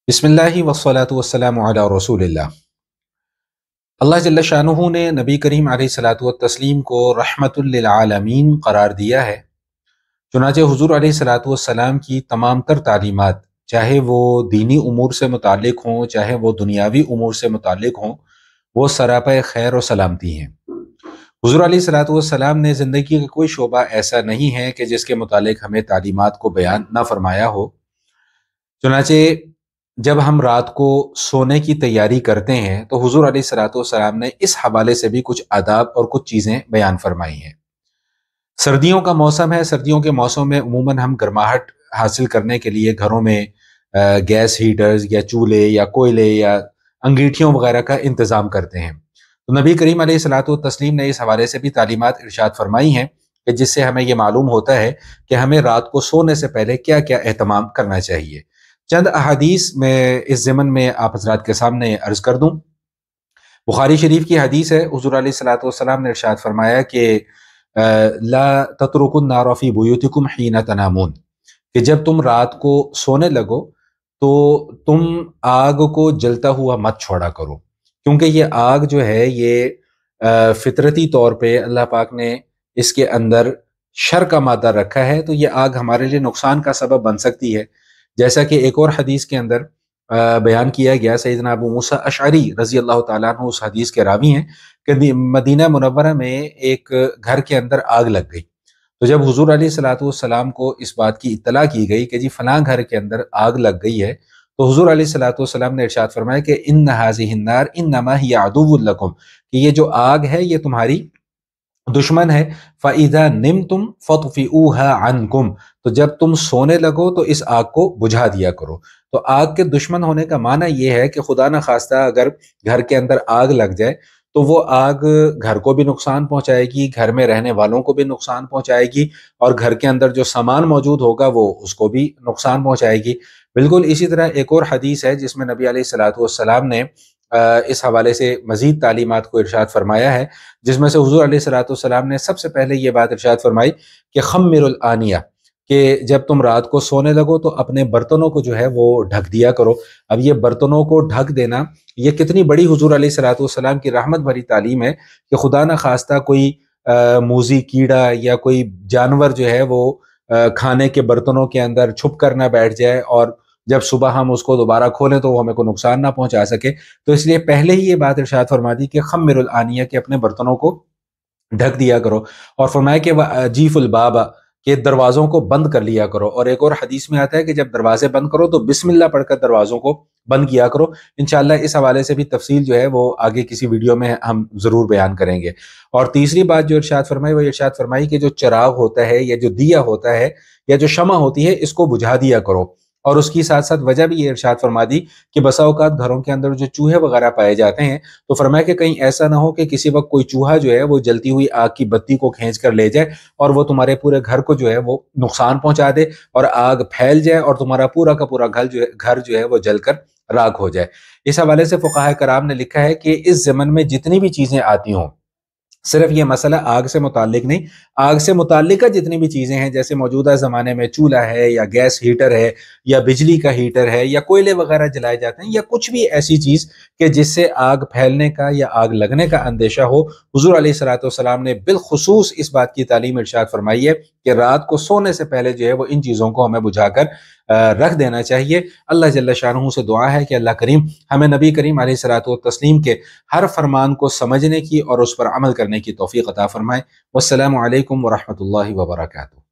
بسم اللہ والصلاة والسلام علی رسول اللہ۔ اللہ جل شانہ نے نبی کریم علیہ الصلاۃ والتسلیم کو رحمت للعالمین قرار دیا ہے۔ چنانچہ حضور علیہ الصلاۃ والسلام کی تمام تر تعلیمات، چاہے وہ دینی امور سے متعلق ہوں، چاہے وہ دنیاوی امور سے متعلق ہوں، وہ سراپا خیر و سلامتی ہیں۔ حضور علیہ الصلاۃ والسلام نے زندگی کا کوئی شعبہ ایسا نہیں ہے کہ جس کے متعلق ہمیں تعلیمات کو بیان نہ فرمایا ہو۔ چنانچہ جب ہم رات کو سونے کی تیاری کرتے ہیں تو حضور علیہ الصلاۃ والسلام نے اس حوالے سے بھی کچھ آداب اور کچھ چیزیں بیان فرمائی ہیں۔ سردیوں کا موسم ہے، سردیوں کے موسم میں عموماً ہم گرماہٹ حاصل کرنے کے لیے گھروں میں گیس ہیٹرز یا چولہے یا کوئلے یا انگیٹھیوں وغیرہ کا انتظام کرتے ہیں۔ تو نبی کریم علیہ الصلاۃ والتسلیم نے اس حوالے سے بھی تعلیمات ارشاد فرمائی ہیں کہ جس سے ہمیں یہ معلوم ہوتا ہے کہ ہمیں رات کو سونے سے پہلے کیا کیا اہتمام کرنا چاہیے۔ چند احادیث میں اس ضمن میں آپ حضرات کے سامنے عرض کر دوں۔ بخاری شریف کی حدیث ہے، حضور علیہ الصلاۃ والسلام نے ارشاد فرمایا کہ لا تترکوا النار فی بیوتکم حین تنامون، کہ جب تم رات کو سونے لگو تو تم آگ کو جلتا ہوا مت چھوڑا کرو، کیونکہ یہ آگ جو ہے یہ فطرتی طور پہ اللہ پاک نے اس کے اندر شر کا مادہ رکھا ہے، تو یہ آگ ہمارے لیے نقصان کا سبب بن سکتی ہے۔ جیسا کہ ایک اور حدیث کے اندر بیان کیا گیا، سیدنا ابو موسیٰ اشعری رضی اللہ تعالیٰ عنہ اس حدیث کے راوی ہیں کہ مدینہ منورہ میں ایک گھر کے اندر آگ لگ گئی۔ تو جب حضور علیہ الصلاۃ والسلام کو اس بات کی اطلاع کی گئی کہ جی فلاں گھر کے اندر آگ لگ گئی ہے، تو حضور علیہ الصلاۃ والسلام نے ارشاد فرمایا کہ ان هذه النار انما هي عدو لکم، کہ یہ جو آگ ہے یہ تمہاری دشمن ہے۔ فَإِذَا نِمْتُمْ فَطْفِئُوهَا عَنْكُمْ، تو جب تم سونے لگو تو اس آگ کو بجھا دیا کرو۔ تو آگ کے دشمن ہونے کا معنی یہ ہے کہ خدا نہ خواستہ اگر گھر کے اندر آگ لگ جائے تو وہ آگ گھر کو بھی نقصان پہنچائے گی، گھر میں رہنے والوں کو بھی نقصان پہنچائے گی، اور گھر کے اندر جو سامان موجود ہوگا وہ اس کو بھی نقصان پہنچائے گی۔ بالکل اسی طرح ایک اور حدیث ہے جس میں نبی علیہ الصلاۃ والسلام نے اس حوالے سے مزید تعلیمات کو ارشاد فرمایا ہے، جس میں سے حضور علیہ الصلاۃ والسلام نے سب سے پہلے یہ بات ارشاد فرمائی کہ خمر الآنیہ، کہ جب تم رات کو سونے لگو تو اپنے برتنوں کو جو ہے وہ ڈھک دیا کرو۔ اب یہ برتنوں کو ڈھک دینا یہ کتنی بڑی حضور علیہ الصلاۃ والسلام کی رحمت بھری تعلیم ہے کہ خدا نہ خواستہ کوئی موذی کیڑا یا کوئی جانور جو ہے وہ کھانے کے برتنوں کے اندر چھپ کر نہ بیٹھ جائے، اور جب صبح ہم اس کو دوبارہ کھولیں تو وہ ہمیں کو نقصان نہ پہنچا سکے۔ تو اس لیے پہلے ہی یہ بات ارشاد فرما دی کہ خمر الآنیہ، کہ اپنے برتنوں کو ڈھک دیا کرو، اور فرمایا کہ وَأَجِیفُ الْبَابَ، کہ دروازوں کو بند کر لیا کرو۔ اور ایک اور حدیث میں آتا ہے کہ جب دروازے بند کرو تو بسم اللہ پڑھ کر دروازوں کو بند کیا کرو۔ انشاءاللہ اس حوالے سے بھی تفصیل جو ہے وہ آگے کسی ویڈیو میں ہم ضرور بیان کریں گے۔ اور تیسری بات جو ارشاد فرمائی وہ ارشاد فرمائی کہ جو چراغ ہوتا ہے یا جو دیا ہوتا ہے یا جو شمع ہوتی ہے اس کو بجھا دیا کرو۔ اور اس کی ساتھ ساتھ وجہ بھی یہ ارشاد فرما دی کہ بسا اوقات گھروں کے اندر جو چوہے وغیرہ پائے جاتے ہیں، تو فرمایا کہ کہیں ایسا نہ ہو کہ کسی وقت کوئی چوہا جو ہے وہ جلتی ہوئی آگ کی بتی کو کھینچ کر لے جائے اور وہ تمہارے پورے گھر کو جو ہے وہ نقصان پہنچا دے، اور آگ پھیل جائے اور تمہارا پورا کا پورا گھر جو ہے وہ جل کر راکھ ہو جائے۔ اس حوالے سے فقہاء کرام نے لکھا ہے کہ اس ضمن میں جتنی بھی چیزیں آتی ہوں، صرف یہ مسئلہ آگ سے متعلق نہیں، آگ سے متعلقہ جتنی بھی چیزیں ہیں، جیسے موجودہ زمانے میں چولہا ہے یا گیس ہیٹر ہے یا بجلی کا ہیٹر ہے یا کوئلے وغیرہ جلائے جاتے ہیں، یا کچھ بھی ایسی چیز کہ جس سے آگ پھیلنے کا یا آگ لگنے کا اندیشہ ہو، حضور علیہ الصلاۃ والسلام نے بالخصوص اس بات کی تعلیم ارشاد فرمائی ہے کہ رات کو سونے سے پہلے جو ہے وہ ان چیزوں کو ہمیں بجھا کر رکھ دینا چاہیے۔ اللہ جل شانہ سے دعا ہے کہ اللہ کریم ہمیں نبی کریم علیہ الصلاۃ والتسلیم کے ہر فرمان کو سمجھنے کی اور اس پر عمل کرنے کی توفیق عطا فرمائے۔ والسلام علیکم ورحمۃ اللہ وبرکاتہ۔